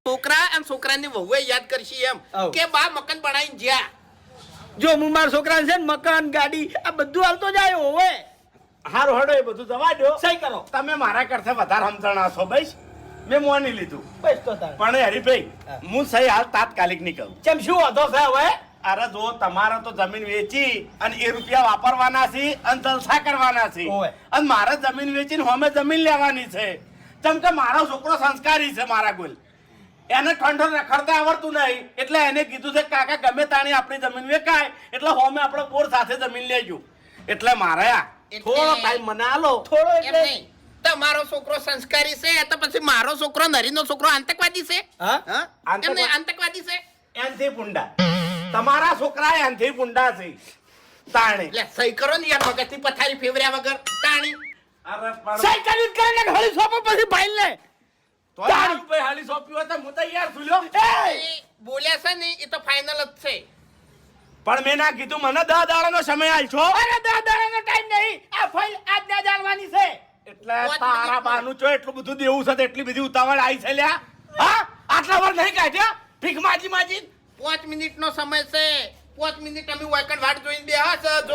છોકરા અને છોકરાની વહુએ યાદ કરશી એમ કે બા મકાન બનાવીને જ્યાં જો હું મારા છોકરાને છે ને મકાન ગાડી આ બધું હાલતો જાય હોવે. હારું હડો એ બધું જવા દો. સહી કરો તમે મારા કરતા વધારે સમજણા છો ભાઈ. મેં મોની લીધું બસ તો તારે પણ હરીભાઈ હું સહી હાલ તાત્કાલિક નહીં કરું. કેમ શું વાંધો છે હવે? અરે જો તમારે તો જમીન વેચી અને એ રૂપિયા વાપરવાના છે અને જલસા કરવાના છે ઓવે. અને મારે જમીન વેચીને હોમે જમીન લેવાની છે. જેમ કે મારો છોકરો સંસ્કારી છે મારા ગુલ. એને ઠંડો રખડતા આવડતું નહીં એટલે એને કીધું છે કાકા ગમે તાણી આપણી જમીન વેચાય એટલે હોમે આપણે બોર સાથે જમીન લેજો. એટલે મારે થોડો ટાઈમ મને આલો. થોડો એમ એટલે નહીં તમારો છોકરો સંસ્કારી છે તો પછી મારો છોકરો નરીનો છોકરો આતંકવાદી છે હા હા એમ નહીં આતંકવાદી છે એનથી પુંડા તમારા છોકરા એનથી પુંડા છે તાણી. એટલે સહી કરો ને યાર મગજથી પથારી ફેવર્યા વગર તાણી અરે પણ સહી કરી કરે ને હળી સોપો પછી ભાઈ લે તો ભાઈ હાલી સોંપ્યું હોય તો હું તૈયાર છું લ્યો. એ બોલ્યા છે ને એ તો ફાઇનલ જ છે. પણ મેં ના કીધું મને 10 દાડાનો સમય આલશો. અરે 10 દાડાનો ટાઈમ નહીં આ ફાઇલ આજ ને જાણવાની છે. એટલે તારા બાનું ચો એટલું બધું દેવું છે એટલી બધી ઉતાવળ આવી છે લ્યા. હા આટલા વાર નહીં કાઢ્યા ભીખ માજી 5 મિનિટનો સમય છે 5 મિનિટ અમે વાયકણ વાટ જોઈને બેહા છે જો